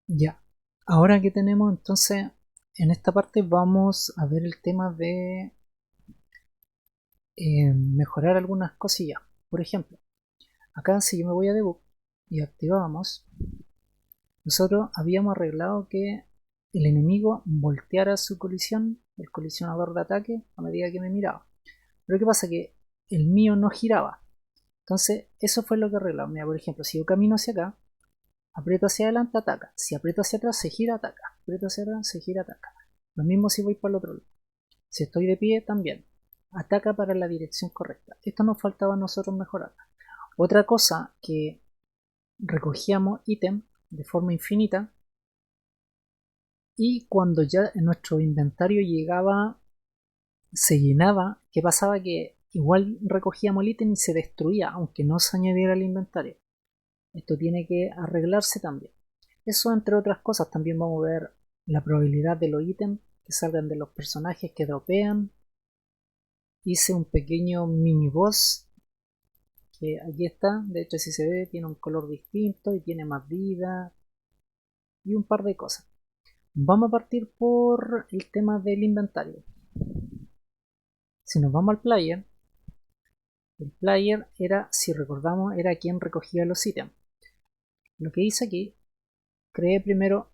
Ya, ahora que tenemos entonces, en esta parte vamos a ver el tema de mejorar algunas cosillas. Por ejemplo, acá si yo me voy a debug y activamos, nosotros habíamos arreglado que el enemigo volteara su colisión, el colisionador de ataque, a medida que me miraba. Pero ¿qué pasa? Que el mío no giraba. Entonces, eso fue lo que arreglamos. Mira, por ejemplo, si yo camino hacia acá, aprieto hacia adelante, ataca. Si aprieto hacia atrás, se gira, ataca. Aprieto hacia atrás, se gira, ataca. Lo mismo si voy para el otro lado. Si estoy de pie, también. Ataca para la dirección correcta. Esto nos faltaba a nosotros mejorar. Otra cosa que recogíamos ítem de forma infinita y cuando ya nuestro inventario llegaba, se llenaba, ¿qué pasaba? Que igual recogíamos el ítem y se destruía, aunque no se añadiera al inventario. Esto tiene que arreglarse también. Eso entre otras cosas, también vamos a ver la probabilidad de los ítems que salgan de los personajes que dropean. Hice un pequeño mini boss que aquí está, de hecho si se ve tiene un color distinto y tiene más vida y un par de cosas. Vamos a partir por el tema del inventario. Si nos vamos al player, el player era, si recordamos, era quien recogía los ítems. Lo que hice aquí, creé primero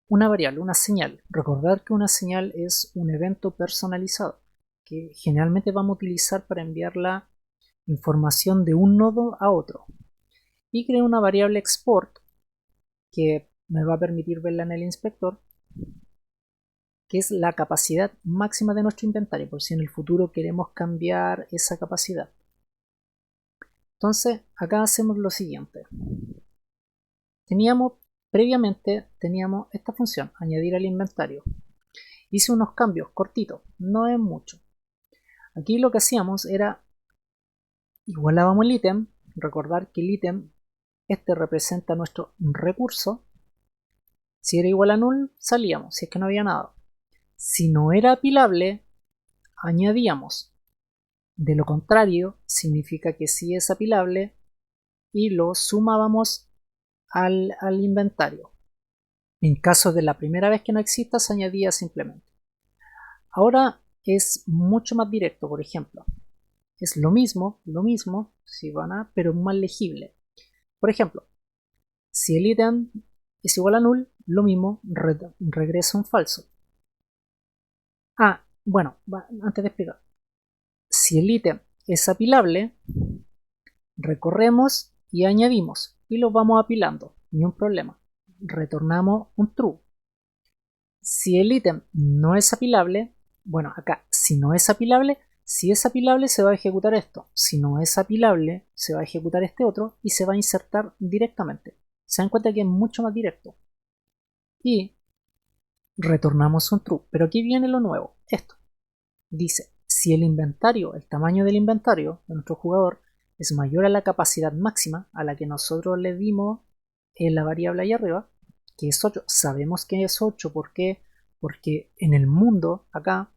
una variable, una señal. Recordar que una señal es un evento personalizado que generalmente vamos a utilizar para enviar la información de un nodo a otro. Y creé una variable export que me va a permitir verla en el inspector, que es la capacidad máxima de nuestro inventario, por si en el futuro queremos cambiar esa capacidad. Entonces, acá hacemos lo siguiente. Previamente teníamos esta función, añadir al inventario. Hice unos cambios cortitos, no es mucho. Aquí lo que hacíamos era igualábamos el ítem, recordar que el ítem este representa nuestro recurso. Si era igual a null, salíamos, si es que no había nada. Si no era apilable, añadíamos. De lo contrario, significa que sí es apilable y lo sumábamos al inventario. En caso de la primera vez que no exista, se añadía simplemente. Ahora es mucho más directo, por ejemplo. Es lo mismo, si van a, pero más legible. Por ejemplo, si el ítem es igual a null, lo mismo, regresa un falso. Bueno, antes de explicar. Si el ítem es apilable, recorremos y añadimos y lo vamos apilando, ni un problema. Retornamos un true. Si el ítem no es apilable, bueno, acá, si no es apilable, si es apilable se va a ejecutar esto. Si no es apilable, se va a ejecutar este otro y se va a insertar directamente. Se dan cuenta que es mucho más directo. Y retornamos un true. Pero aquí viene lo nuevo. Esto dice, si el inventario, el tamaño del inventario de nuestro jugador es mayor a la capacidad máxima a la que nosotros le dimos en la variable ahí arriba, que es 8. Sabemos que es 8, ¿por qué? Porque en el mundo, acá,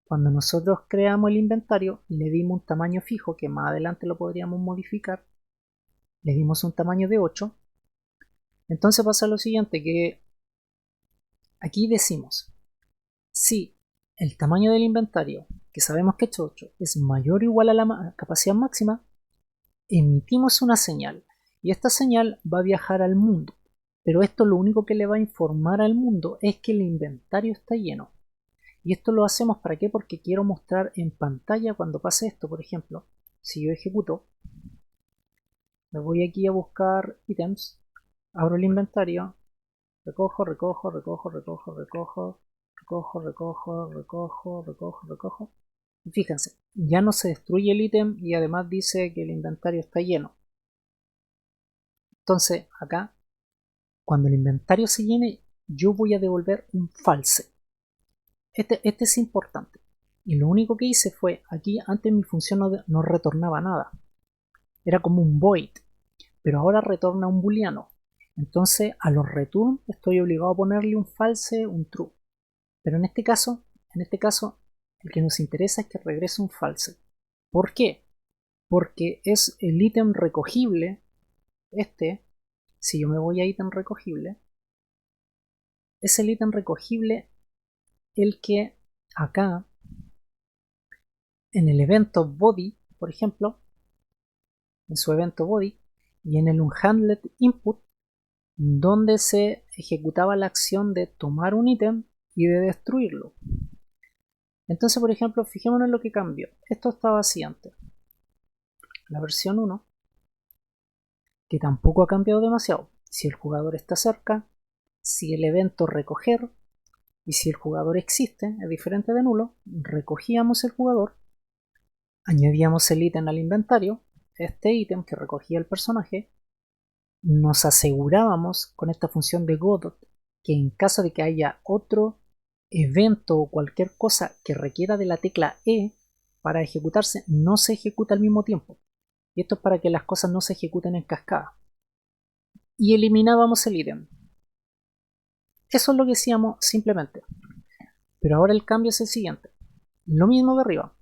cuando nosotros creamos el inventario, le dimos un tamaño fijo, que más adelante lo podríamos modificar, le dimos un tamaño de 8. Entonces pasa lo siguiente, que aquí decimos, si el tamaño del inventario, que sabemos que es 8, es mayor o igual a la capacidad máxima, emitimos una señal y esta señal va a viajar al mundo. Pero esto lo único que le va a informar al mundo es que el inventario está lleno. Y esto lo hacemos ¿para qué? Porque quiero mostrar en pantalla cuando pase esto. Por ejemplo, si yo ejecuto, me voy aquí a buscar ítems, abro el inventario, recojo, recojo, recojo, recojo, recojo, recojo, recojo, recojo, recojo, recojo. Y fíjense, ya no se destruye el ítem y además dice que el inventario está lleno. Entonces, acá, cuando el inventario se llene, yo voy a devolver un false. Este es importante. Y lo único que hice fue, aquí antes mi función no retornaba nada. Era como un void. Pero ahora retorna un booleano. Entonces a los return estoy obligado a ponerle un false, un true. Pero en este caso, el que nos interesa es que regrese un false. ¿Por qué? Porque es el ítem recogible, este, si yo me voy a ítem recogible, es el ítem recogible el que acá en el evento body, por ejemplo, en su evento body y en el unhandled input, donde se ejecutaba la acción de tomar un ítem y de destruirlo. Entonces, por ejemplo, fijémonos en lo que cambió. Esto estaba así antes. La versión 1, que tampoco ha cambiado demasiado. Si el jugador está cerca, si el evento recoger y si el jugador existe, es diferente de nulo, recogíamos el jugador, añadíamos el ítem al inventario, este ítem que recogía el personaje, nos asegurábamos con esta función de Godot que en caso de que haya otro evento o cualquier cosa que requiera de la tecla E para ejecutarse, no se ejecuta al mismo tiempo. Y esto es para que las cosas no se ejecuten en cascada. Y eliminábamos el ítem. Eso es lo que hacíamos simplemente. Pero ahora el cambio es el siguiente. Lo mismo de arriba.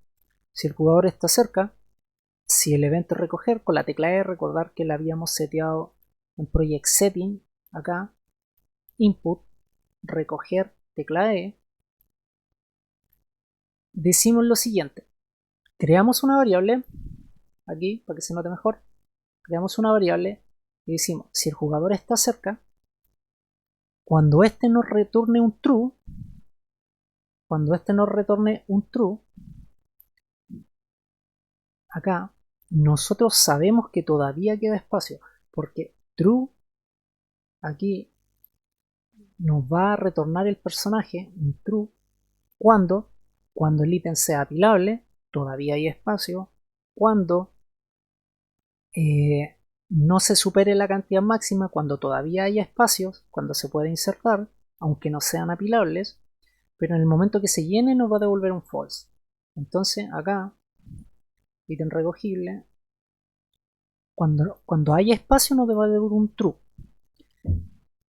Si el jugador está cerca, si el evento es recoger, con la tecla E, recordar que la habíamos seteado en Project Setting, acá, Input, recoger, tecla E, decimos lo siguiente. Creamos una variable, aquí, para que se note mejor, creamos una variable y decimos, si el jugador está cerca, cuando este nos retorne un true, acá, nosotros sabemos que todavía queda espacio, porque true, aquí, nos va a retornar el personaje, un true, cuando el ítem sea apilable, todavía hay espacio, cuando no se supere la cantidad máxima, cuando todavía haya espacios, cuando se puede insertar, aunque no sean apilables, pero en el momento que se llene nos va a devolver un false. Entonces acá, ítem recogible, cuando haya espacio nos va a devolver un true.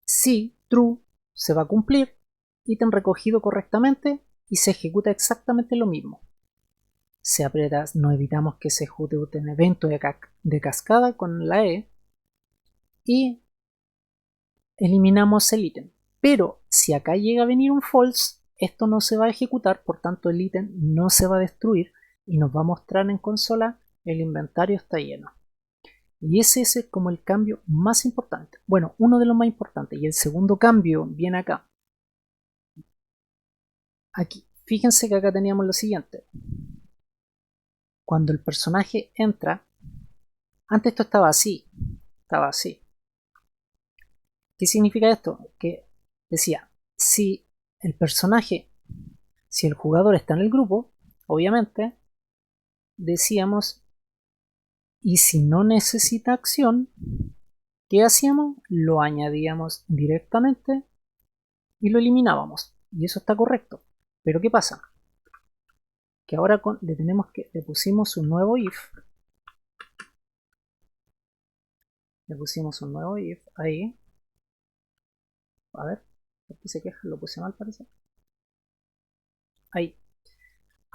Si true se va a cumplir, ítem recogido correctamente y se ejecuta exactamente lo mismo. Se aprieta, no evitamos que se ejecute un evento de cascada con la E y eliminamos el ítem. Pero si acá llega a venir un false, esto no se va a ejecutar, por tanto el ítem no se va a destruir y nos va a mostrar en consola el inventario está lleno. Y ese es como el cambio más importante. Bueno, uno de los más importantes. Y el segundo cambio viene acá. Aquí. Fíjense que acá teníamos lo siguiente. Cuando el personaje entra, antes esto estaba así. Estaba así. ¿Qué significa esto? Que decía, si el personaje, si el jugador está en el grupo, obviamente, decíamos, y si no necesita acción, ¿qué hacíamos? Lo añadíamos directamente y lo eliminábamos. Y eso está correcto. Pero ¿qué pasa? Que ahora le pusimos un nuevo if. Le pusimos un nuevo if ahí. A ver, aquí se queja, lo puse mal parece. Ahí.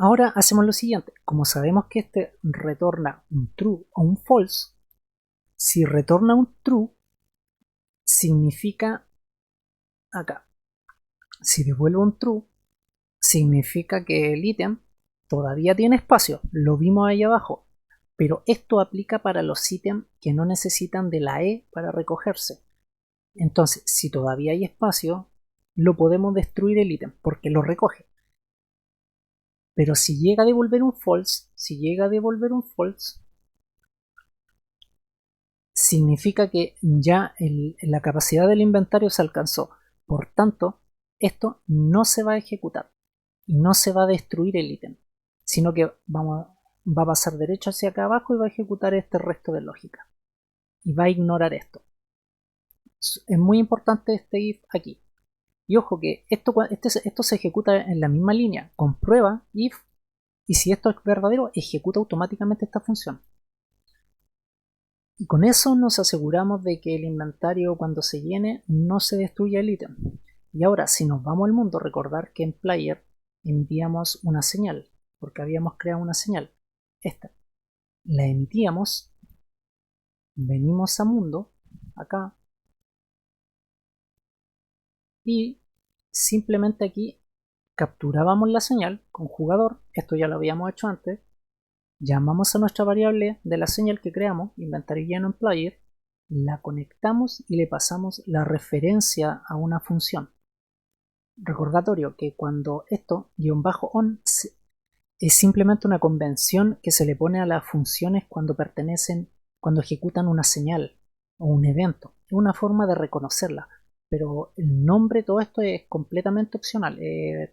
Ahora hacemos lo siguiente. Como sabemos que este retorna un true o un false, si retorna un true, significa acá. Si devuelve un true, significa que el ítem todavía tiene espacio. Lo vimos ahí abajo. Pero esto aplica para los ítems que no necesitan de la E para recogerse. Entonces, si todavía hay espacio, lo podemos destruir el ítem porque lo recoge. Pero si llega a devolver un false, significa que ya la capacidad del inventario se alcanzó. Por tanto, esto no se va a ejecutar y no se va a destruir el ítem, sino que va a pasar derecho hacia acá abajo y va a ejecutar este resto de lógica. Y va a ignorar esto. Es muy importante este if aquí. Y ojo que esto se ejecuta en la misma línea. Comprueba if y si esto es verdadero, ejecuta automáticamente esta función. Y con eso nos aseguramos de que el inventario cuando se llene no se destruya el ítem. Y ahora, si nos vamos al mundo, recordar que en Player emitíamos una señal, porque habíamos creado una señal. Esta. La emitíamos, venimos a mundo, acá, y simplemente aquí capturábamos la señal con jugador, esto ya lo habíamos hecho antes, llamamos a nuestra variable de la señal que creamos, inventario lleno en player, la conectamos y le pasamos la referencia a una función. Recordatorio que cuando esto, -on, es simplemente una convención que se le pone a las funciones cuando ejecutan una señal o un evento. Es una forma de reconocerla, pero el nombre, todo esto es completamente opcional,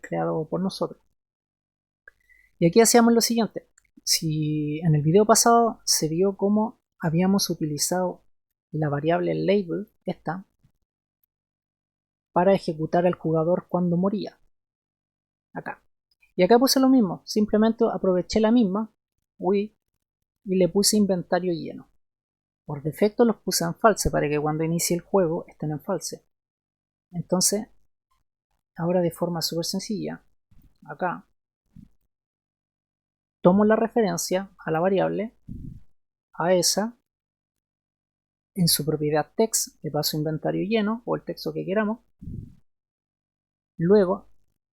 creado por nosotros. Y aquí hacíamos lo siguiente. Si en el video pasado se vio cómo habíamos utilizado la variable label, esta, para ejecutar al jugador cuando moría. Acá. Y acá puse lo mismo, simplemente aproveché la misma, y le puse inventario lleno. Por defecto los puse en false para que cuando inicie el juego estén en false. Entonces, ahora de forma súper sencilla, acá, tomo la referencia a la variable, a esa, en su propiedad text le paso inventario lleno o el texto que queramos. Luego,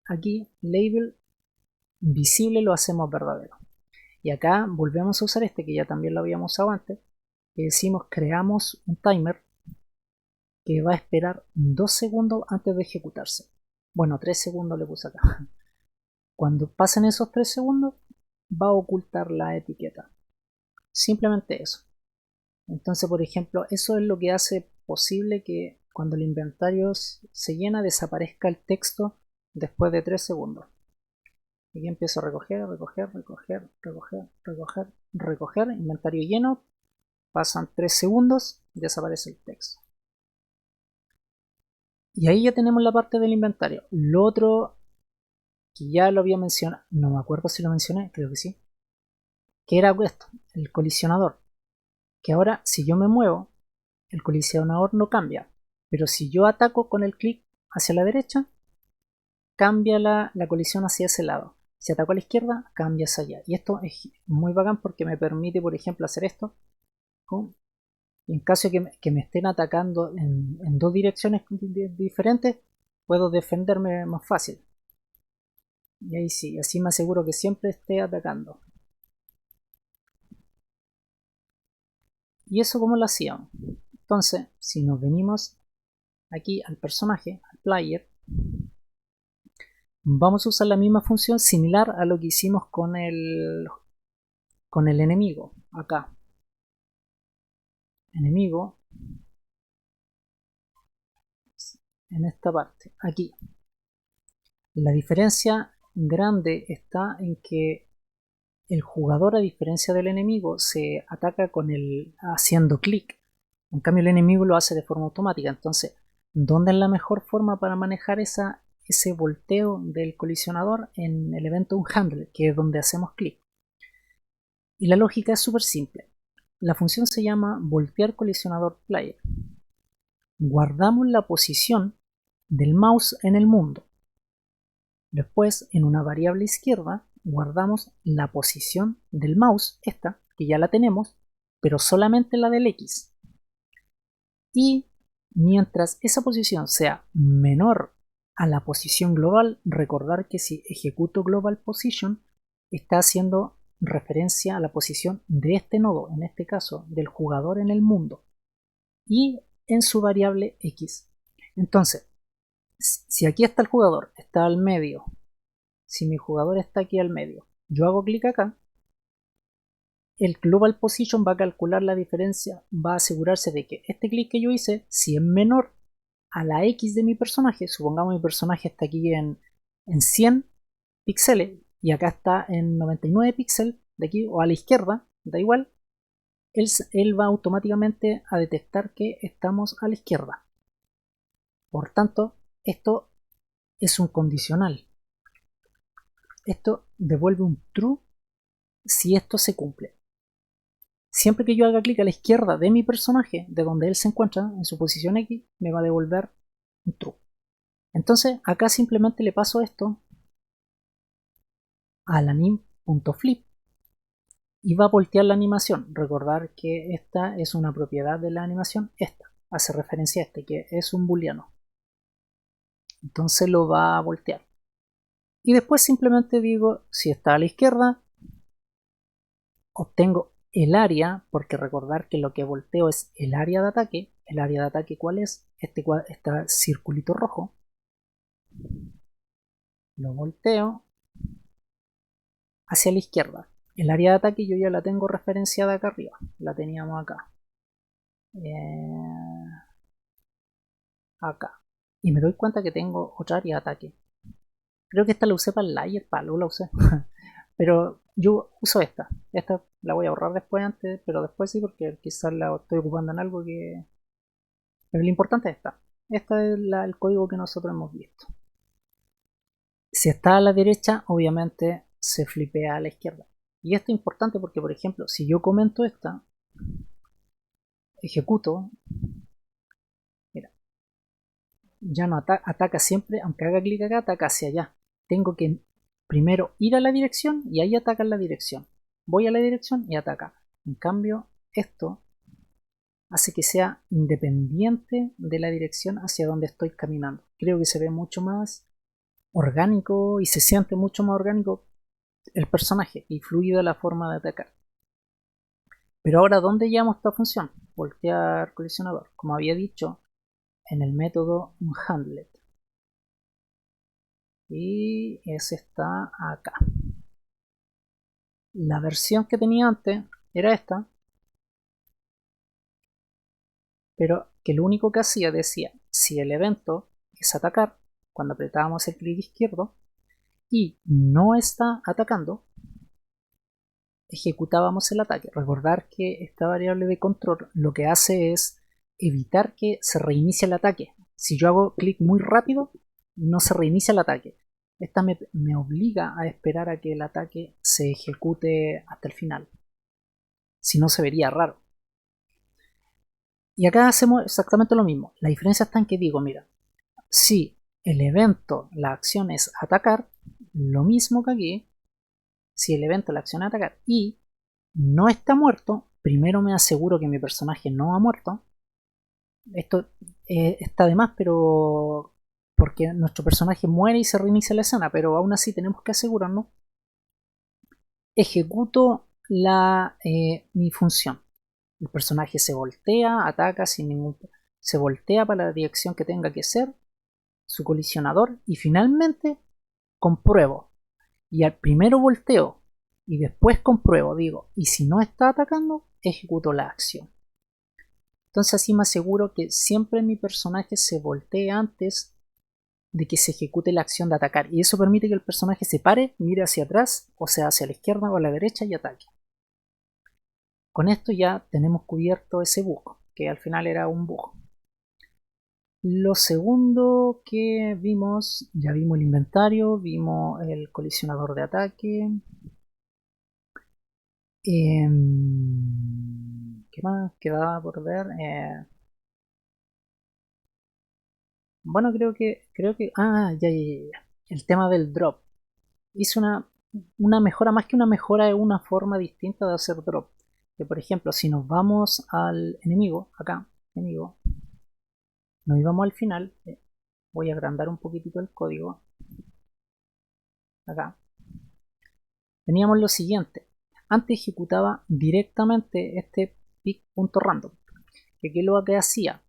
aquí, label visible lo hacemos verdadero. Y acá volvemos a usar este que ya también lo habíamos usado antes, que decimos creamos un timer que va a esperar 2 segundos antes de ejecutarse. Bueno, 3 segundos le puse acá. Cuando pasen esos 3 segundos, va a ocultar la etiqueta. Simplemente eso. Entonces, por ejemplo, eso es lo que hace posible que cuando el inventario se llena desaparezca el texto después de 3 segundos. Aquí empiezo a recoger, inventario lleno, pasan 3 segundos y desaparece el texto. Y ahí ya tenemos la parte del inventario. Lo otro que ya lo había mencionado, no me acuerdo si lo mencioné, creo que sí, que era esto, el colisionador. Que ahora si yo me muevo, el colisionador no cambia, pero si yo ataco con el clic hacia la derecha, cambia la colisión hacia ese lado. Si ataco a la izquierda, cambia hacia allá. Y esto es muy bacán porque me permite, por ejemplo, hacer esto. Y en caso de que me estén atacando en dos direcciones diferentes, puedo defenderme más fácil. Y ahí sí, así me aseguro que siempre esté atacando. ¿Y eso cómo lo hacíamos? Entonces, si nos venimos aquí al personaje, al player, vamos a usar la misma función similar a lo que hicimos con el enemigo. Acá. Enemigo. En esta parte. Aquí. La diferencia grande está en que el jugador, a diferencia del enemigo, se ataca haciendo clic. En cambio el enemigo lo hace de forma automática. Entonces, ¿dónde es la mejor forma para manejar ese volteo del colisionador? En el evento onHandle, que es donde hacemos clic. Y la lógica es súper simple. La función se llama voltear colisionador player. Guardamos la posición del mouse en el mundo. Después, en una variable izquierda, guardamos la posición del mouse, esta, que ya la tenemos, pero solamente la del X. Y mientras esa posición sea menor a la posición global, recordar que si ejecuto global position, está haciendo referencia a la posición de este nodo, en este caso del jugador en el mundo, y en su variable X. Entonces, si aquí está el jugador, está al medio, si mi jugador está aquí al medio, yo hago clic acá, el global position va a calcular la diferencia, va a asegurarse de que este clic que yo hice, si es menor a la X de mi personaje, supongamos mi personaje está aquí en 100 píxeles y acá está en 99 píxeles, de aquí o a la izquierda, da igual, él va automáticamente a detectar que estamos a la izquierda. Por tanto, esto es un condicional. Esto devuelve un true si esto se cumple. Siempre que yo haga clic a la izquierda de mi personaje, de donde él se encuentra, en su posición X, me va a devolver un true. Entonces, acá simplemente le paso esto al anim.flip y va a voltear la animación. Recordar que esta es una propiedad de la animación, esta hace referencia a este, que es un booleano. entonces lo va a voltear. Y después simplemente digo, si está a la izquierda, obtengo el área, porque recordar que lo que volteo es el área de ataque. ¿El área de ataque cuál es? Este circulito rojo. Lo volteo hacia la izquierda. El área de ataque yo ya la tengo referenciada acá arriba. La teníamos acá. Acá. Y me doy cuenta que tengo otra área de ataque. Creo que esta la usé para el layer, palo la usé. Pero yo uso esta. Esta la voy a ahorrar después antes, pero después sí, porque quizás la estoy ocupando en algo que... Pero lo importante es esta. Este es el código que nosotros hemos visto. Si está a la derecha, obviamente se flipea a la izquierda. Y esto es importante porque, por ejemplo, si yo comento esta, ejecuto, mira, ya no ataca siempre, aunque haga clic acá, ataca hacia allá. Tengo que primero ir a la dirección y ahí ataca en la dirección. Voy a la dirección y ataca. En cambio, esto hace que sea independiente de la dirección hacia donde estoy caminando. Creo que se ve mucho más orgánico y se siente mucho más orgánico el personaje y fluida la forma de atacar. Pero ahora, ¿dónde llamo esta función? Voltear colisionador. Como había dicho, en el método handlet. Y ese está acá. La versión que tenía antes era esta, pero que lo único que hacía decía, si el evento es atacar, cuando apretábamos el clic izquierdo, y no está atacando, ejecutábamos el ataque. Recordar que esta variable de control lo que hace es evitar que se reinicie el ataque. Si yo hago clic muy rápido, no se reinicia el ataque. Esta me obliga a esperar a que el ataque se ejecute hasta el final. Si no, se vería raro. Y acá hacemos exactamente lo mismo. La diferencia está en que digo, mira, si el evento, la acción es atacar, lo mismo que aquí, si el evento, la acción es atacar y no está muerto, primero me aseguro que mi personaje no ha muerto. Esto está de más, pero porque nuestro personaje muere y se reinicia la escena, pero aún así tenemos que asegurarnos. Ejecuto mi función. El personaje se voltea, ataca sin ningún... Se voltea para la dirección que tenga que ser, su colisionador, y finalmente compruebo. Y al primero volteo y después compruebo, digo, y si no está atacando, ejecuto la acción. Entonces así me aseguro que siempre mi personaje se voltee antes de que se ejecute la acción de atacar. Y eso permite que el personaje se pare, mire hacia atrás, o sea, hacia la izquierda o a la derecha y ataque. Con esto ya tenemos cubierto ese bug, que al final era un bug. Lo segundo que vimos, ya vimos el inventario, vimos el colisionador de ataque. ¿Qué más quedaba por ver? Bueno, ya. El tema del drop. Hice una mejora, más que una mejora, es una forma distinta de hacer drop. Que por ejemplo, si nos vamos al enemigo, acá, enemigo, nos íbamos al final, voy a agrandar un poquitito el código, acá, teníamos lo siguiente. Antes ejecutaba directamente este pick.random, que qué lo que hacía.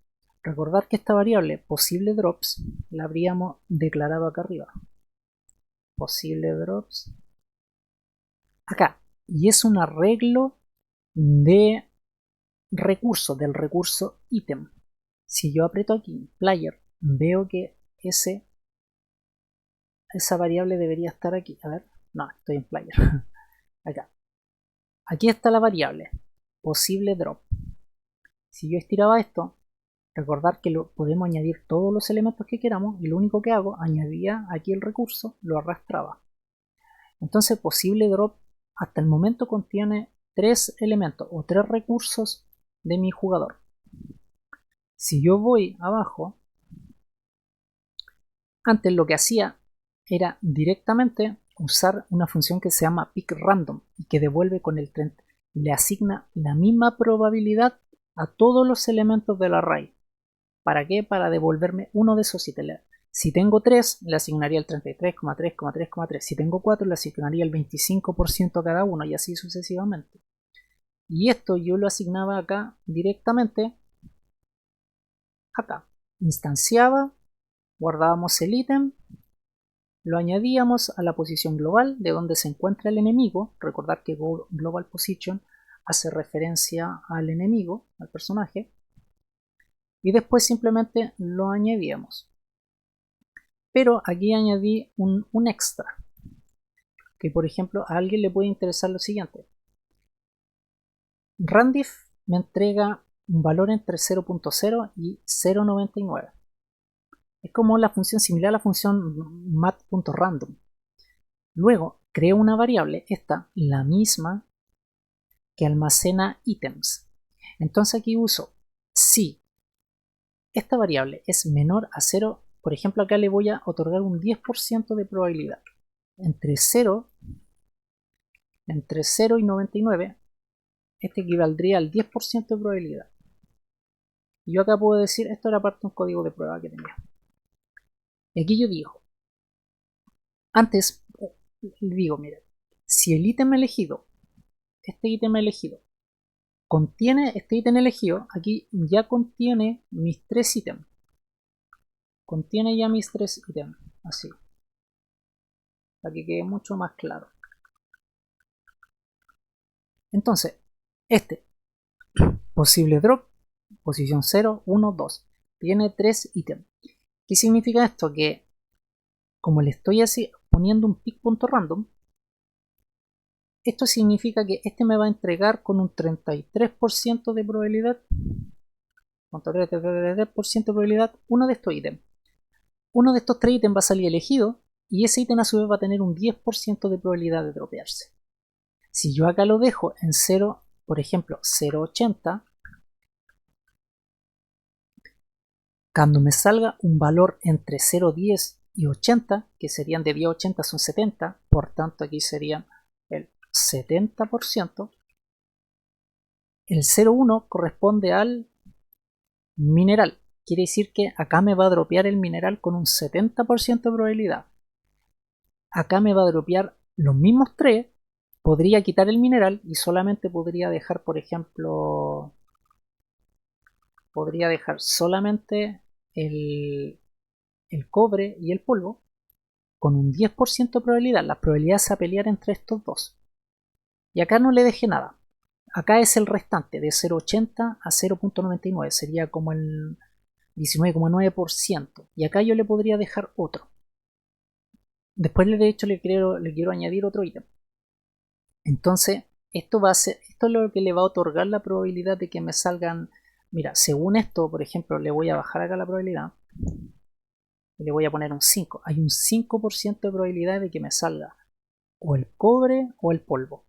Recordar que esta variable posible drops la habríamos declarado acá arriba. Posible drops acá. Y es un arreglo de recurso, del recurso ítem. Si yo aprieto aquí player, veo que esa variable debería estar aquí. A ver, no, estoy en player. Acá. Aquí está la variable posible drop. Si yo estiraba esto, recordar que podemos añadir todos los elementos que queramos y lo único que hago, añadía aquí el recurso, lo arrastraba. Entonces posible drop hasta el momento contiene 3 elementos o 3 recursos de mi jugador. Si yo voy abajo, antes lo que hacía era directamente usar una función que se llama pickRandom y que devuelve con el 30. Le asigna la misma probabilidad a todos los elementos del array. ¿Para qué? Para devolverme uno de esos ítems. Si tengo 3, le asignaría el 33,3,3,3. Si tengo 4, le asignaría el 25% a cada uno y así sucesivamente. Y esto yo lo asignaba acá directamente, acá. Instanciaba, guardábamos el ítem, lo añadíamos a la posición global de donde se encuentra el enemigo. Recordar que global position hace referencia al enemigo, al personaje. Y después simplemente lo añadíamos. Pero aquí añadí un extra. Que por ejemplo a alguien le puede interesar lo siguiente. Randiff me entrega un valor entre 0.0 y 0.99. Es como la función similar a la función mat.random. Luego creo una variable, esta, la misma, que almacena ítems. Entonces aquí uso si esta variable es menor a 0, por ejemplo acá le voy a otorgar un 10% de probabilidad. Entre 0 y 99, este equivaldría al 10% de probabilidad. Y yo acá puedo decir, esto era parte de un código de prueba que tenía. Y aquí yo digo, antes digo, mira, si el ítem elegido, este ítem elegido, contiene este ítem elegido, aquí ya contiene mis 3 ítems. Contiene ya mis 3 ítems, así. Para que quede mucho más claro. Entonces, este, posible drop, posición 0, 1, 2, tiene 3 ítems. ¿Qué significa esto? Que como le estoy así poniendo un pick.random, esto significa que este me va a entregar con un 33% de probabilidad, con 33% de probabilidad, uno de estos ítems. Uno de estos 3 ítems va a salir elegido y ese ítem a su vez va a tener un 10% de probabilidad de dropearse. Si yo acá lo dejo en 0, por ejemplo, 0.80, cuando me salga un valor entre 0.10 y 80, que serían de 10 a 80 son 70, por tanto aquí serían el 70%, el 0.1 corresponde al mineral. Quiere decir que acá me va a dropear el mineral con un 70% de probabilidad. Acá me va a dropear los mismos 3. Podría quitar el mineral y solamente podría dejar, por ejemplo, podría dejar solamente el cobre y el polvo con un 10% de probabilidad. Las probabilidades a pelear entre estos dos. Y acá no le dejé nada. Acá es el restante de 0.80 a 0.99. Sería como el 19,9%. Y acá yo le podría dejar otro. Después de hecho le quiero añadir otro ítem. Entonces esto es lo que le va a otorgar la probabilidad de que me salgan. Mira, según esto, por ejemplo, le voy a bajar acá la probabilidad y le voy a poner un 5. Hay un 5% de probabilidad de que me salga o el cobre o el polvo.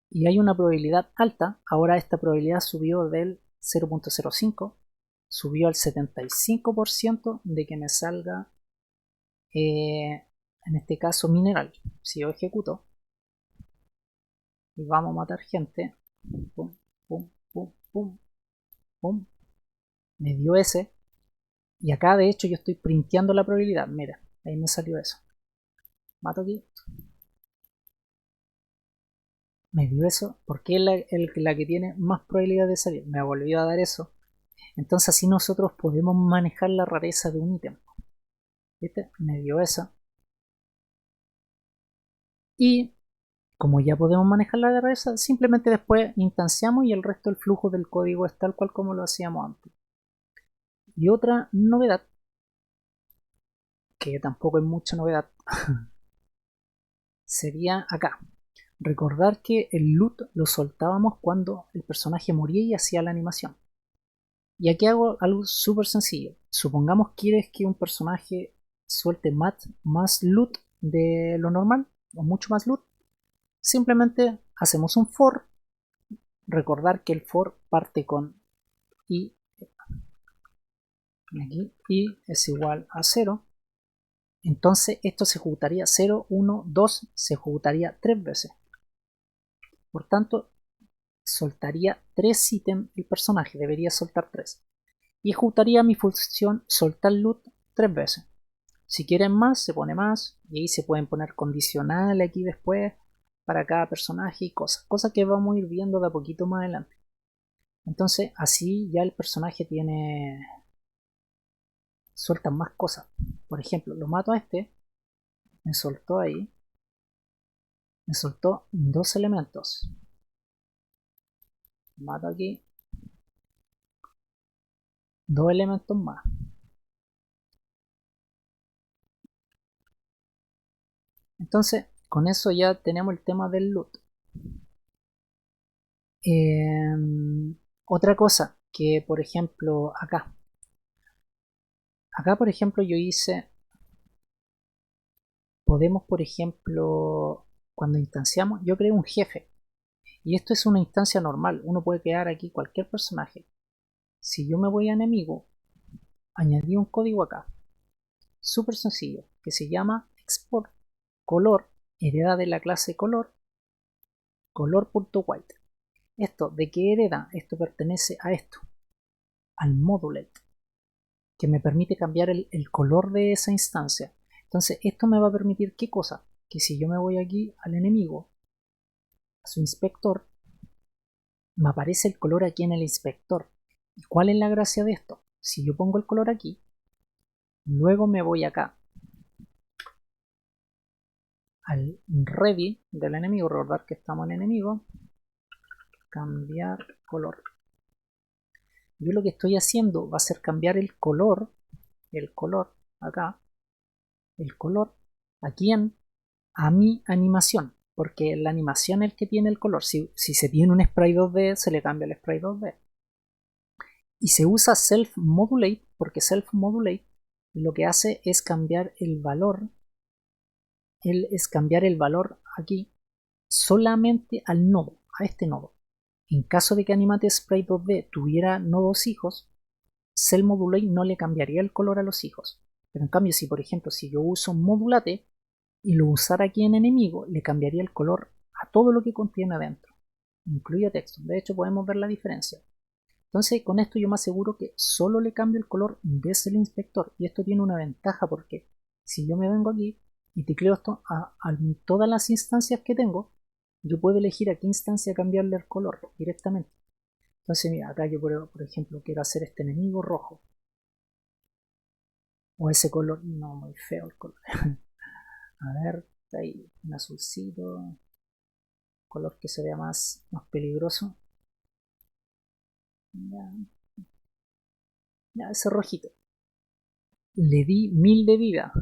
Y hay una probabilidad alta. Ahora esta probabilidad subió del 0.05, subió al 75% de que me salga, en este caso, mineral. Si yo ejecuto y vamos a matar gente, pum, pum, pum, pum, pum, me dio ese. Y acá de hecho yo estoy printeando la probabilidad. Mira, ahí me salió eso. Mato aquí. Me dio eso porque es la que tiene más probabilidad de salir. Me volvió a dar eso. Entonces así nosotros podemos manejar la rareza de un ítem. ¿Viste? Me dio esa. Y como ya podemos manejar la rareza, simplemente después instanciamos y el resto del flujo del código es tal cual como lo hacíamos antes. Y otra novedad, que tampoco es mucha novedad, sería acá. Recordar que el loot lo soltábamos cuando el personaje moría y hacía la animación. Y aquí hago algo súper sencillo. Supongamos quieres que un personaje suelte más loot de lo normal, o mucho más loot. Simplemente hacemos un for. Recordar que el for parte con i, aquí, i es igual a 0. Entonces esto se ejecutaría 0, 1, 2, se ejecutaría 3 veces. Por tanto, soltaría 3 ítems el personaje, debería soltar 3. Y ejecutaría mi función soltar loot 3 veces. Si quieren más, se pone más, y ahí se pueden poner condicionales aquí después para cada personaje y cosas que vamos a ir viendo de a poquito más adelante. Entonces así ya el personaje tiene, sueltan más cosas. Por ejemplo, lo mato a este, me soltó ahí, me soltó 2 elementos. Mato aquí 2 elementos más. Entonces con eso ya tenemos el tema del loot. Otra cosa que, por ejemplo, acá por ejemplo yo hice, podemos por ejemplo, cuando instanciamos, yo creé un jefe, y esto es una instancia normal, uno puede crear aquí cualquier personaje. Si yo me voy a enemigo, añadí un código acá, súper sencillo, que se llama export color, hereda de la clase color, color.white. Esto, ¿de qué hereda? Esto pertenece a esto, al modulate, que me permite cambiar el color de esa instancia. Entonces esto me va a permitir, ¿qué cosa? Que si yo me voy aquí al enemigo, a su inspector, me aparece el color aquí en el inspector. ¿Y cuál es la gracia de esto? Si yo pongo el color aquí, luego me voy acá al ready del enemigo, recordar que estamos en enemigo, cambiar color. Yo lo que estoy haciendo va a ser cambiar el color acá, el color aquí a mi animación, porque la animación es el que tiene el color. Si se tiene un spray 2D, se le cambia el spray 2D. Y se usa self modulate, porque self modulate lo que hace es cambiar el valor, aquí solamente al nodo, a este nodo. En caso de que Animate Sprite 2D tuviera nodos hijos, Self Modulate no le cambiaría el color a los hijos. Pero en cambio, si por ejemplo, si yo uso Modulate y lo usara aquí en enemigo, le cambiaría el color a todo lo que contiene adentro, incluye texto. De hecho, podemos ver la diferencia. Entonces, con esto yo me aseguro que solo le cambio el color desde el inspector. Y esto tiene una ventaja porque si yo me vengo aquí y tecleo esto a todas las instancias que tengo, yo puedo elegir a qué instancia cambiarle el color directamente. Entonces, mira, acá yo por ejemplo quiero hacer este enemigo rojo. O ese color, no, muy feo el color. A ver, está ahí un azulcito, color que se vea más peligroso. Ya, ya, ese rojito. Le di 1000 de vida.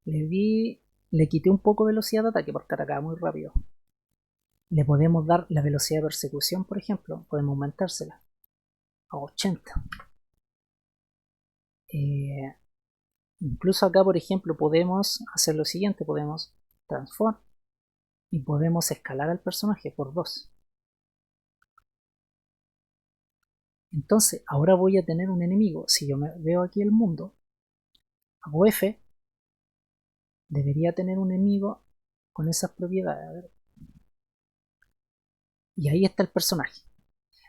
Le quité un poco de velocidad de ataque porque atacaba muy rápido. Le podemos dar la velocidad de persecución, por ejemplo, podemos aumentársela a 80. Incluso acá, por ejemplo, podemos hacer lo siguiente, podemos transform y podemos escalar al personaje por 2. Entonces, ahora voy a tener un enemigo. Si yo me veo aquí el mundo, hago F, debería tener un enemigo con esas propiedades. A ver. Y ahí está el personaje.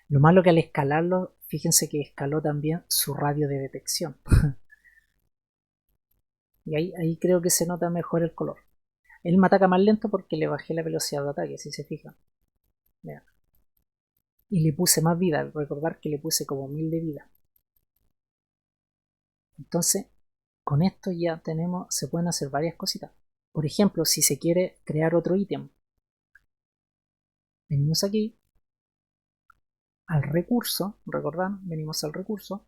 Lo malo que al escalarlo, fíjense que escaló también su radio de detección. Y ahí creo que se nota mejor el color. Él me ataca más lento porque le bajé la velocidad de ataque, si se fijan. Vean. Y le puse más vida, recordar que le puse como 1000 de vida. Entonces, con esto ya se pueden hacer varias cositas. Por ejemplo, si se quiere crear otro ítem, venimos aquí al recurso, recordad, venimos al recurso,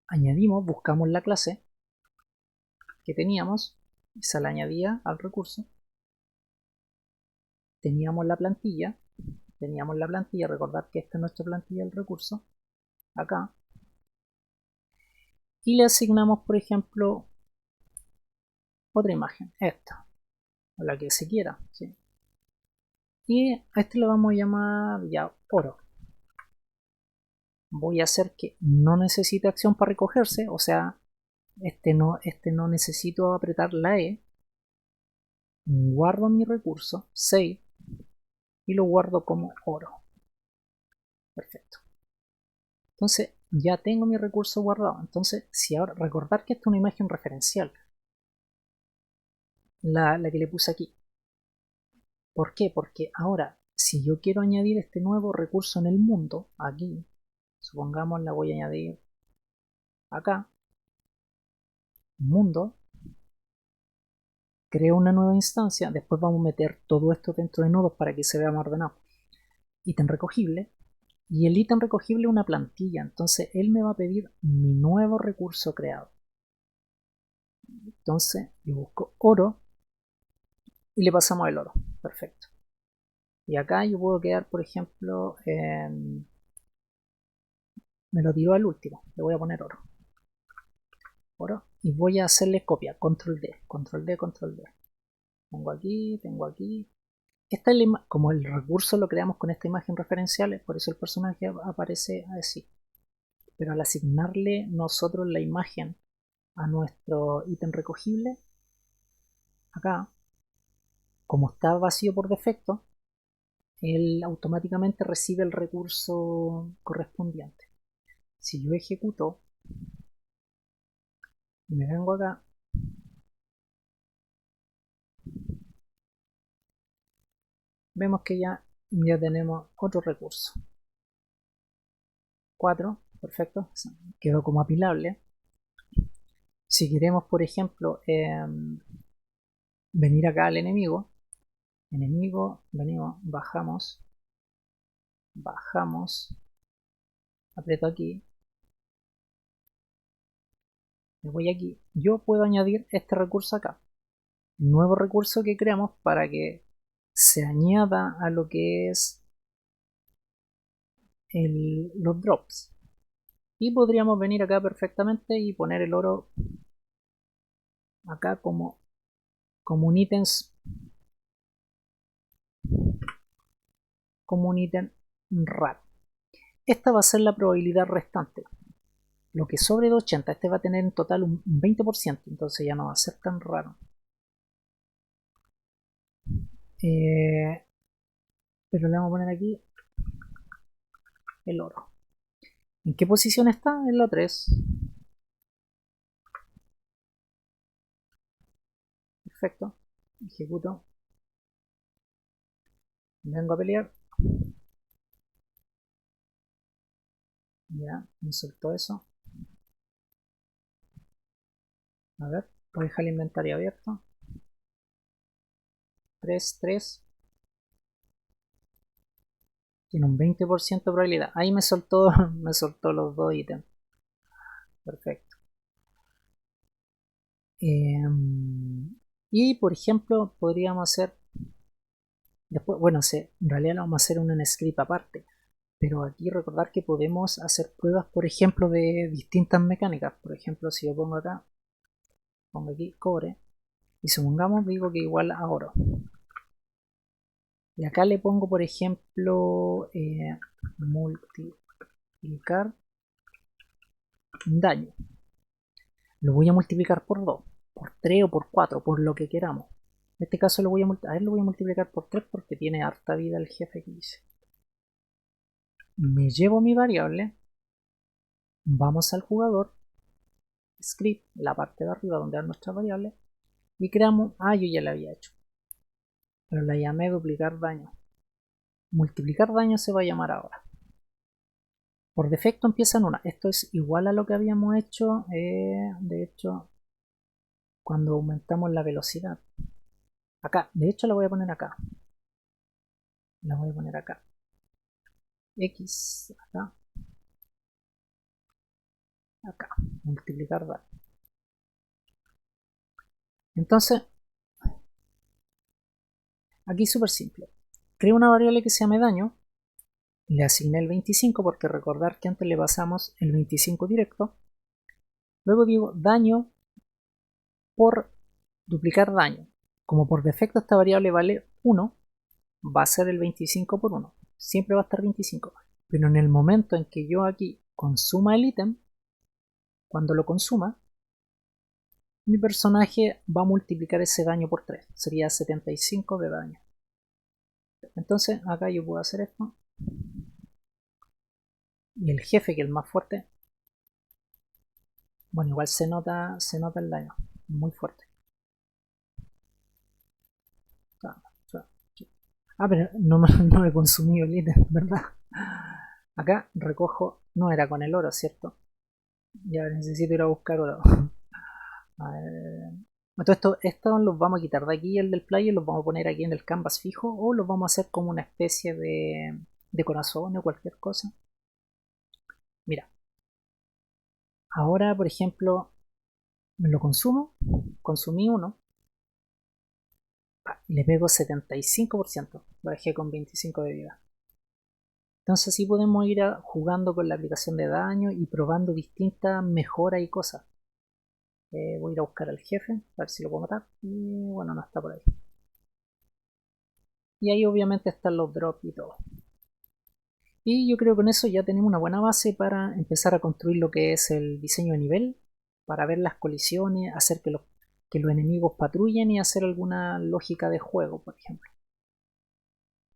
añadimos, buscamos la clase que teníamos y se la añadía al recurso. Teníamos la plantilla, recordad que esta es nuestra plantilla del recurso, acá, y le asignamos, por ejemplo, otra imagen, esta, o la que se quiera, ¿sí? Y a este lo vamos a llamar ya oro. Voy a hacer que no necesite acción para recogerse, o sea, este no necesito apretar la E. Guardo mi recurso, save, y lo guardo como oro. Perfecto. Entonces, ya tengo mi recurso guardado. Entonces, si ahora, recordar que esta es una imagen referencial, la que le puse aquí. ¿Por qué? Porque ahora, si yo quiero añadir este nuevo recurso en el mundo, aquí, supongamos la voy a añadir acá, mundo, creo una nueva instancia, después vamos a meter todo esto dentro de nodos para que se vea más ordenado. Ítem recogible, y el ítem recogible es una plantilla, entonces él me va a pedir mi nuevo recurso creado. Entonces yo busco oro y le pasamos el oro, perfecto. Y acá yo puedo quedar, por ejemplo, me lo tiró al último, le voy a poner oro. Oro, y voy a hacerle copia, control D, control D, control D. Tengo aquí. Esta es como el recurso lo creamos con esta imagen referencial, por eso el personaje aparece así. Pero al asignarle nosotros la imagen a nuestro ítem recogible, acá, como está vacío por defecto, él automáticamente recibe el recurso correspondiente. Si yo ejecuto y me vengo acá, vemos que ya tenemos otro recurso. 4, perfecto, quedó como apilable. Si queremos, por ejemplo, venir acá al enemigo, venimos, bajamos, aprieto aquí, me voy aquí, yo puedo añadir este recurso acá, nuevo recurso que creamos para que se añada a lo que es los drops. Y podríamos venir acá perfectamente y poner el oro acá como un ítem, rar. Esta va a ser la probabilidad restante. Lo que sobre de 80, este va a tener en total un 20%, entonces ya no va a ser tan raro. Pero le vamos a poner aquí el oro. ¿En qué posición está? En la 3. Perfecto. Ejecuto. Vengo a pelear. Ya, me soltó eso. A ver, voy a dejar el inventario abierto. 3. Tiene un 20% de probabilidad. Ahí me soltó, me soltó los dos ítems. Perfecto. Y por ejemplo, podríamos hacer después, bueno, en realidad lo vamos a hacer un script aparte, pero aquí recordar que podemos hacer pruebas, por ejemplo, de distintas mecánicas. Por ejemplo, si yo pongo acá, pongo aquí cobre, y supongamos digo que igual a oro. Y acá le pongo, por ejemplo, multiplicar daño. Lo voy a multiplicar por 2, por 3 o por 4, por lo que queramos. En este caso lo voy a multiplicar por 3 porque tiene harta vida el jefe que dice. Me llevo mi variable, vamos al jugador, script, la parte de arriba donde van nuestras variables, y creamos, yo ya la había hecho, pero la llamé duplicar daño. Multiplicar daño se va a llamar ahora. Por defecto empieza en 1. Esto es igual a lo que habíamos hecho, de hecho, cuando aumentamos la velocidad. Acá, de hecho la voy a poner acá. La voy a poner acá. X, acá. Multiplicar daño. Entonces, aquí es súper simple. Creo una variable que se llame daño. Le asigné el 25 porque recordar que antes le pasamos el 25 directo. Luego digo daño por duplicar daño. Como por defecto esta variable vale 1, va a ser el 25 por 1. Siempre va a estar 25. Pero en el momento en que yo aquí consuma el ítem, cuando lo consuma, mi personaje va a multiplicar ese daño por 3. Sería 75 de daño. Entonces acá yo puedo hacer esto. Y el jefe, que es el más fuerte, Bueno, igual se nota el daño, muy fuerte. Pero no me he consumido el ítem, ¿verdad? Acá recojo, no era con el oro, ¿cierto? Ya necesito ir a buscar oro. A ver. Entonces estos los vamos a quitar de aquí, el del player, los vamos a poner aquí en el canvas fijo, o los vamos a hacer como una especie de corazón o cualquier cosa. Mira, ahora por ejemplo, me lo consumo, consumí uno, le pego 75%, lo dejé con 25 de vida. Entonces así podemos ir jugando con la aplicación de daño y probando distintas mejoras y cosas. Voy a ir a buscar al jefe, a ver si lo puedo matar. Y bueno, no está por ahí. Y ahí obviamente están los drops y todo. Y yo creo que con eso ya tenemos una buena base para empezar a construir lo que es el diseño de nivel, para ver las colisiones, hacer que los enemigos patrullen y hacer alguna lógica de juego, por ejemplo.